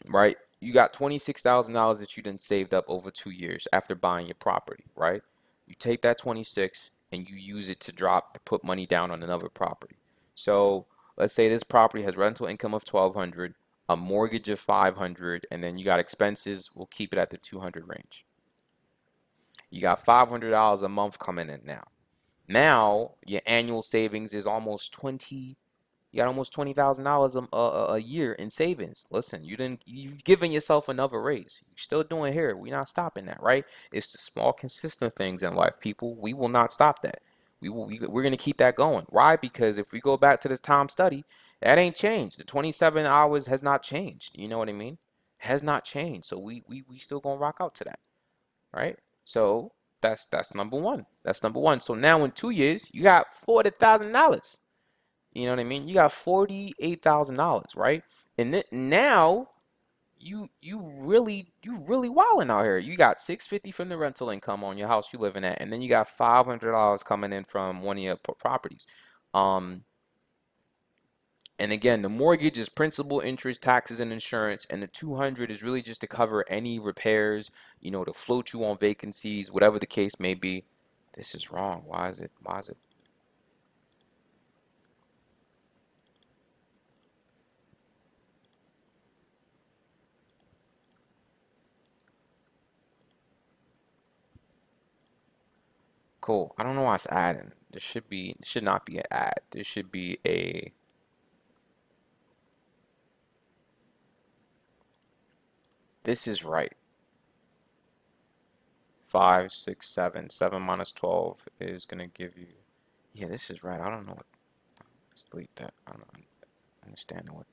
right? You got $26,000 that you then saved up over 2 years after buying your property, right? You take that 26 and you use it to put money down on another property. So let's say this property has rental income of 1,200, a mortgage of 500, and then you got expenses. We'll keep it at the 200 range. You got $500 a month coming in now. Now your annual savings is almost 20. You got almost $20,000 a year in savings. Listen, you've given yourself another raise. You're still doing here. We're not stopping that, right? It's the small, consistent things in life, people. We will not stop that. We're gonna keep that going. Why? Because if we go back to this time study, that ain't changed. The 27 hours has not changed. You know what I mean? Has not changed. So we still gonna rock out to that, right? So that's number one. That's number one. So now in 2 years, you got $40,000. You know what I mean? You got $48,000, right? And then now you really wilding out here. You got 650 from the rental income on your house you living at, and then you got $500 coming in from one of your properties. Um, and again, the mortgage is principal, interest, taxes, and insurance, and the 200 is really just to cover any repairs, to float you on vacancies, whatever the case may be. This is wrong. Why is it? Why is it? Cool. I don't know why it's adding. Should not be an add. There should be a, this is right. 5, 6, 7. 7 minus 12 is gonna give you. Yeah, this is right. I don't know what. Let's delete that. I don't understanding what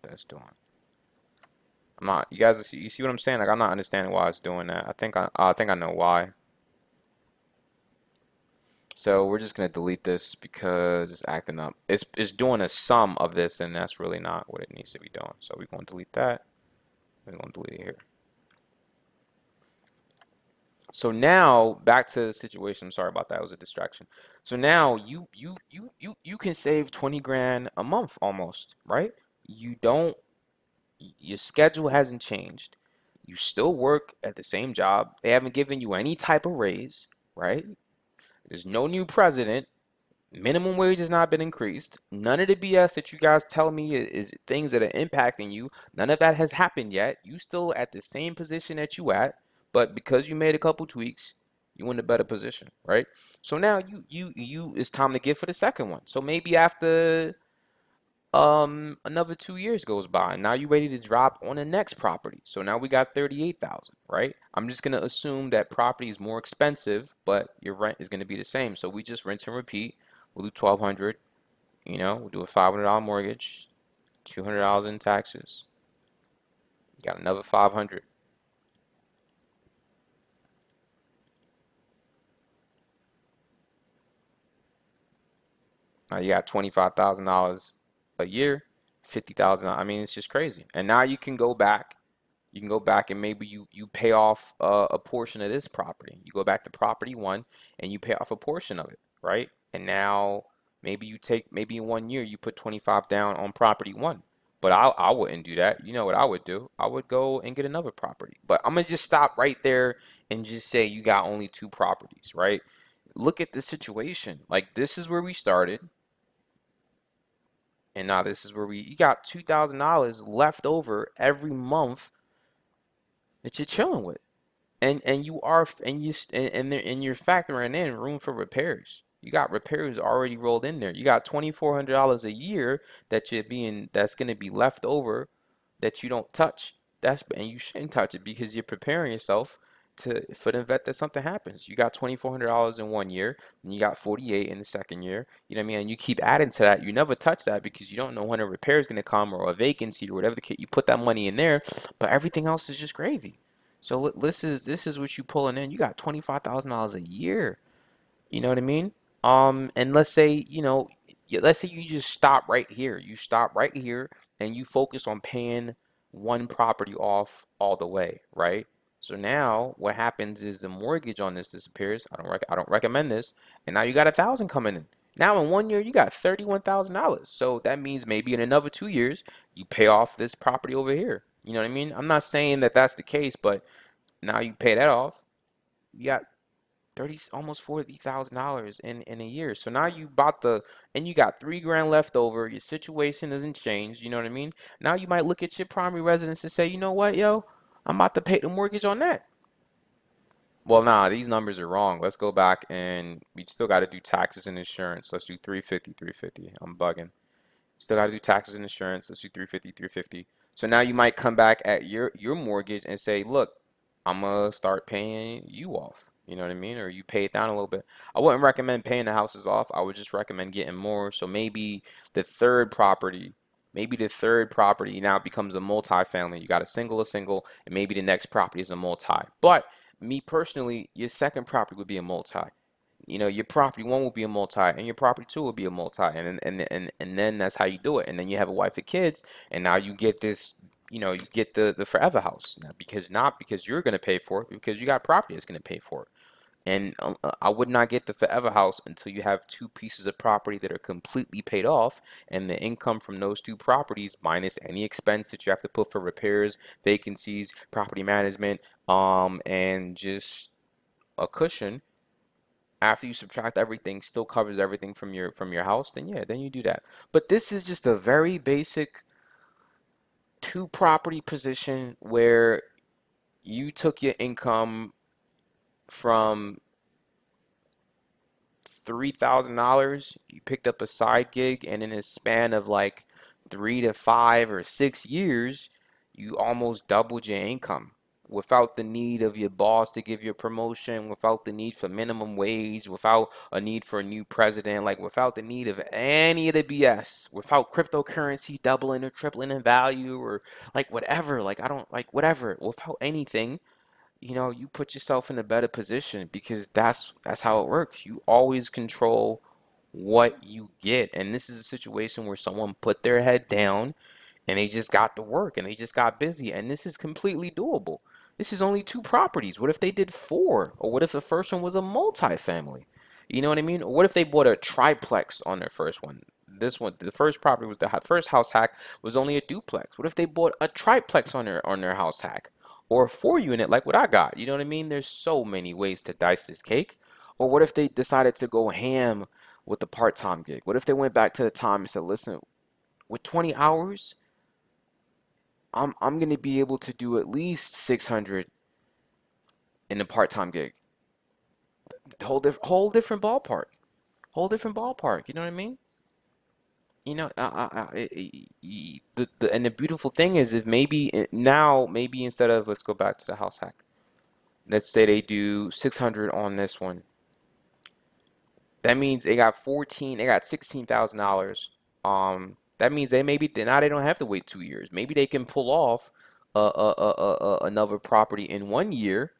that's doing. I'm not. You guys, you see what I'm saying? Like I'm not understanding why it's doing that. I think I know why. So we're just gonna delete this because it's acting up. It's doing a sum of this, and that's really not what it needs to be doing. So we're gonna delete that. We're gonna delete it here. So now back to the situation. I'm sorry about that. It was a distraction. So now you can save 20 grand a month almost, right? You don't your schedule hasn't changed. You still work at the same job. They haven't given you any type of raise, right? There's no new president. Minimum wage has not been increased. None of the BS that you guys tell me is things that are impacting you. None of that has happened yet. You still at the same position that you at, but because you made a couple tweaks, you in a better position, right? So now you it's time to get for the second one. So maybe after another 2 years goes by, and now you're ready to drop on the next property. So now we got 38,000, right? I'm just gonna assume that property is more expensive, but your rent is gonna be the same. So we just rinse and repeat. We'll do 1,200. We'll do a $500 mortgage, $200 in taxes. You got another 500. Now you got $25,000 a year, 50,000. I mean, it's just crazy. And now you can go back. You can go back and maybe you pay off a portion of this property. You go back to property one and you pay off a portion of it, right? And now maybe in 1 year you put 25 down on property one. But I wouldn't do that. You know what I would do? I would go and get another property. But I'm gonna just stop right there and just say you got only two properties, right? Look at the situation. Like this is where we started, and now this is where you got $2,000 left over every month that you're chilling with. And you are and you're factoring in room for repairs. You got repairs already rolled in there. You got $2,400 a year that's gonna be left over that you don't touch. And you shouldn't touch it because you're preparing yourself for the event that something happens. You got $2,400 in 1 year, and you got 48 in the second year. You know what I mean? And you keep adding to that. You never touch that because you don't know when a repair is gonna come or a vacancy or whatever the case. You put that money in there, but everything else is just gravy. So this is what you pulling in. You got $25,000 a year. You know what I mean? And let's say you just stop right here. You stop right here and you focus on paying one property off all the way, right? So now what happens is the mortgage on this disappears. I don't recommend this. And now you got 1,000 coming in. Now in 1 year you got $31,000. So that means maybe in another 2 years you pay off this property over here. You know what I mean? I'm not saying that that's the case, but now you pay that off. You got 30, almost $40,000 in a year. So now and you got 3 grand left over. Your situation doesn't change. You know what I mean? Now you might look at your primary residence and say, you know what, yo, I'm about to pay the mortgage on that. Well, nah, these numbers are wrong. Let's go back and we still got to do taxes and insurance. Let's do 350, 350. I'm bugging. Still got to do taxes and insurance. Let's do 350, 350. So now you might come back at your mortgage and say, look, I'm gonna start paying you off. You know what I mean? Or you pay it down a little bit. I wouldn't recommend paying the houses off. I would just recommend getting more. So the third property, maybe the third property now becomes a multi-family. You got a single, and maybe the next property is a multi. But me personally, your second property would be a multi. Your property one will be a multi, and your property two will be a multi, and then that's how you do it. And then you have a wife and kids, and now you get this, you get the forever house. Not because you're gonna pay for it, because you got property that's gonna pay for it. And I would not get the forever house until you have two pieces of property that are completely paid off, and the income from those two properties minus any expense that you have to put for repairs, vacancies, property management, and just a cushion after you subtract everything still covers everything from your house, then yeah, then you do that. But this is just a very basic two property position where you took your income from $3,000, you picked up a side gig, and in a span of like 3 to 5 or 6 years, you almost doubled your income. without the need of your boss to give you a promotion, without the need for minimum wage, without a need for a new president, like without the need of any of the BS, without cryptocurrency doubling or tripling in value or like whatever, like I don't like whatever, without anything, you put yourself in a better position because that's how it works. You always control what you get. And this is a situation where someone put their head down and they just got to work and they just got busy, and this is completely doable. This is only two properties. What if they did four? Or what if the first one was a multifamily? You know what I mean? Or what if they bought a triplex on their first one? This one, the first property was the first house hack was only a duplex. What if they bought a triplex on their house hack? Or a 4 unit like what I got? You know what I mean? There's so many ways to dice this cake. Or what if they decided to go ham with the part-time gig? What if they went back to the time and said, listen, with 20 hours, I'm gonna be able to do at least 600 in a part-time gig. Whole different ballpark. Whole different ballpark. You know what I mean? And the beautiful thing is, if maybe instead of, let's go back to the house hack. Let's say they do 600 on this one. That means they got $16,000. That means now they don't have to wait 2 years. Maybe they can pull off another property in 1 year.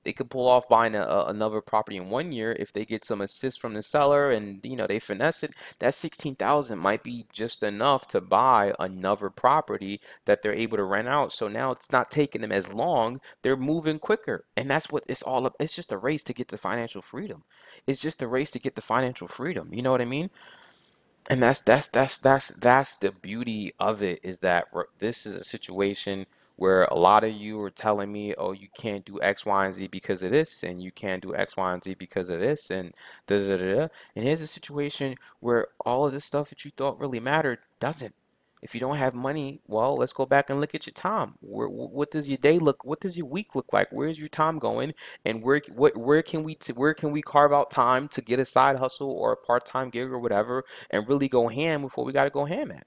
They could pull off buying another property in 1 year if they get some assist from the seller and they finesse it. That 16,000 might be just enough to buy another property that they're able to rent out. So now it's not taking them as long. They're moving quicker, and that's what it's all about. It's just a race to get to financial freedom. It's just a race to get to financial freedom. You know what I mean? And that's the beauty of it, is that this is a situation where a lot of you are telling me, oh, you can't do X, Y, and Z because of this, and you can't do X, Y, and Z because of this, and da da da da. And here's a situation where all of this stuff that you thought really mattered doesn't. If you don't have money, well, let's go back and look at your time. What does your day look? What does your week look like? Where's your time going? And where can we carve out time to get a side hustle or a part-time gig or whatever and really go ham before we got to go ham at?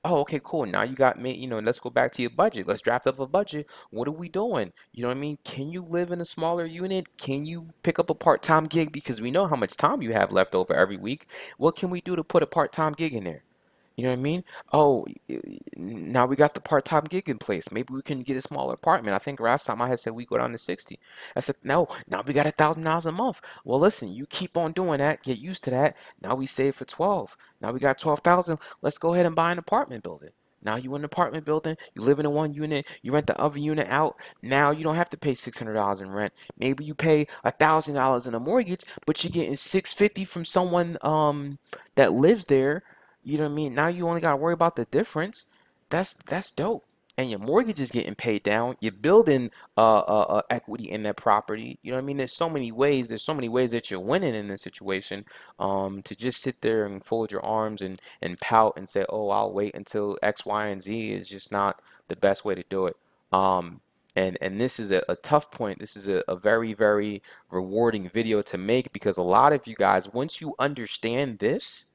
Oh, okay, cool. Now you got me, let's go back to your budget. Let's draft up a budget. What are we doing? You know what I mean? Can you live in a smaller unit? Can you pick up a part-time gig? Because we know how much time you have left over every week. What can we do to put a part-time gig in there? You know what I mean? Oh, now we got the part-time gig in place. Maybe we can get a smaller apartment. I think last time I had said we go down to 60. I said, no, now we got $1,000 a month. Well, listen, you keep on doing that, get used to that. Now we save for 12. Now we got 12,000. Let's go ahead and buy an apartment building. Now you in an apartment building, you live in one unit, you rent the other unit out. Now you don't have to pay $600 in rent. Maybe you pay $1,000 in a mortgage, but you're getting 650 from someone that lives there. You know what I mean? Now you only got to worry about the difference. That's dope. And your mortgage is getting paid down. You're building equity in that property. You know what I mean? There's so many ways. There's so many ways that you're winning in this situation. To just sit there and fold your arms and pout and say, "Oh, I'll wait until X, Y, and Z," is just not the best way to do it. And this is a tough point. This is a very, very rewarding video to make, because a lot of you guys, once you understand this,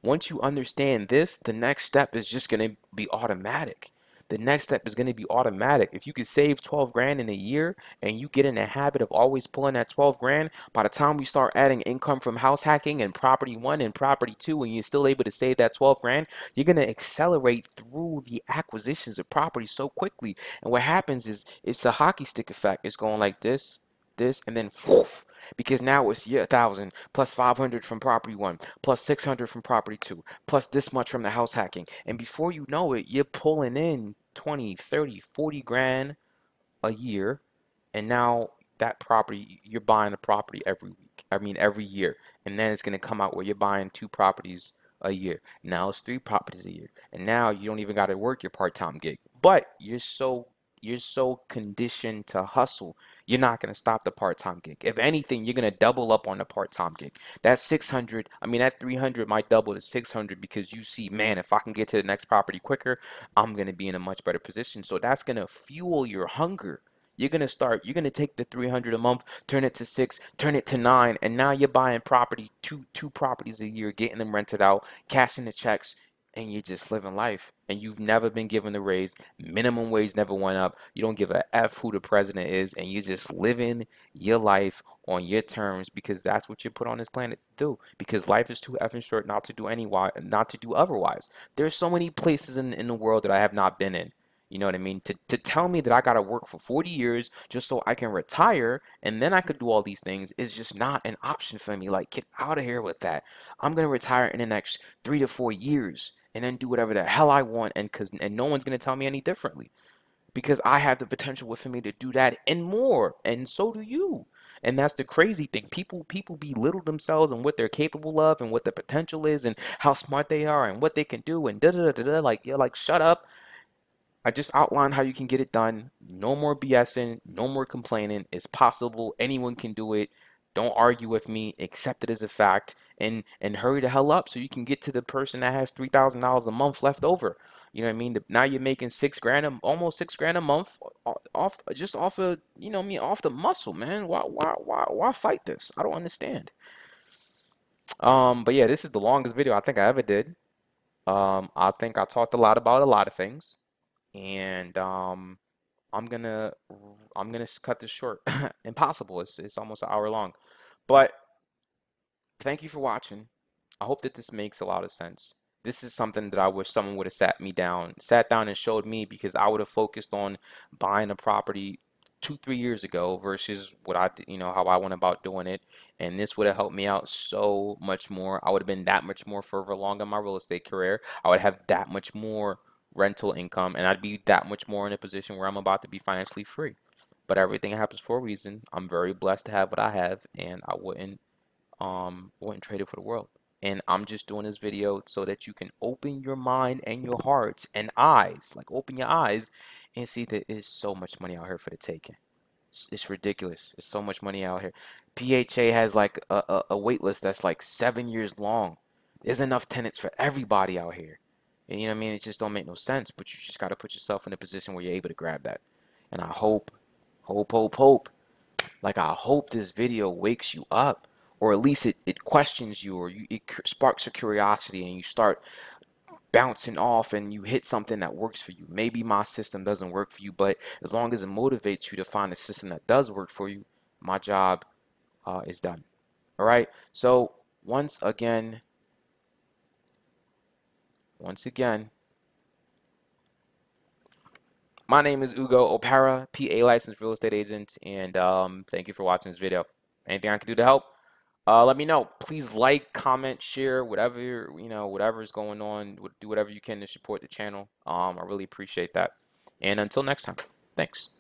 the next step is just going to be automatic. The next step is going to be automatic. If you could save 12 grand in a year and you get in the habit of always pulling that 12 grand, by the time we start adding income from house hacking and property one and property two, and you're still able to save that 12 grand, you're going to accelerate through the acquisitions of property so quickly. And what happens is it's a hockey stick effect. It's going like this, and then woof, because now it's 1,000 plus 500 from property one plus 600 from property two plus this much from the house hacking, and before you know it, you're pulling in 20, 30, 40 grand a year. And now that property, you're buying a property every week, I mean every year, and then it's going to come out where you're buying two properties a year. Now it's three properties a year, and now you don't even got to work your part-time gig, but you're so conditioned to hustle. You're not going to stop the part-time gig. If anything, you're going to double up on the part-time gig. That 600, I mean, that 300 might double to 600, because you see, man, if I can get to the next property quicker, I'm going to be in a much better position. So that's going to fuel your hunger. You're gonna take the 300 a month, turn it to 6, turn it to 9, and now you're buying property, two properties a year, getting them rented out, cashing the checks, and you're just living life, and you've never been given a raise. Minimum wage never went up. You don't give a F who the president is, and you're just living your life on your terms because that's what you're put on this planet to do. Because life is too effing short not to do not to do otherwise. There's so many places in the world that I have not been in. You know what I mean? To tell me that I gotta work for 40 years just so I can retire and then I could do all these things is just not an option for me. Like, get out of here with that. I'm gonna retire in the next 3 to 4 years and then do whatever the hell I want, and no one's gonna tell me any differently because I have the potential within me to do that and more, and so do you. And that's the crazy thing. People belittle themselves and what they're capable of and what the potential is and how smart they are and what they can do and da da da da da. Like, you're like, shut up. I just outlined how you can get it done. No more BSing, no more complaining. It's possible. Anyone can do it. Don't argue with me. Accept it as a fact, and hurry the hell up so you can get to the person that has $3,000 a month left over. You know what I mean? Now you're making 6 grand, almost 6 grand a month off just off of, you know what I mean, off the muscle, man. Why fight this? I don't understand. But yeah, this is the longest video I think I ever did. I think I talked a lot about a lot of things, and I'm gonna I'm gonna cut this short. Impossible. It's almost an hour long. But thank you for watching. I hope that this makes a lot of sense. This is something that I wish someone would have sat down and showed me, because I would have focused on buying a property 2, 3 years ago versus what how I went about doing it. And this would have helped me out so much more. I would have been that much more further along in my real estate career. I would have that much more rental income, and I'd be that much more in a position where I'm about to be financially free. But everything happens for a reason. I'm very blessed to have what I have, and I wouldn't trade it for the world. And I'm just doing this video so that you can open your mind and your hearts and eyes, like open your eyes and see that there's so much money out here for the taking. It's ridiculous. There's so much money out here. PHA has like a wait list that's like 7 years long. There's enough tenants for everybody out here. And you know what I mean? It just don't make no sense, but you just got to put yourself in a position where you're able to grab that. And I hope, like, I hope this video wakes you up, or at least it questions you, or it sparks your curiosity and you start bouncing off and you hit something that works for you. Maybe my system doesn't work for you, but as long as it motivates you to find a system that does work for you, my job is done. All right. So once again, my name is Ugo Opara, PA licensed real estate agent, and thank you for watching this video. Anything I can do to help? Let me know. Please like, comment, share, whatever whatever is going on. Do whatever you can to support the channel. I really appreciate that. And until next time, thanks.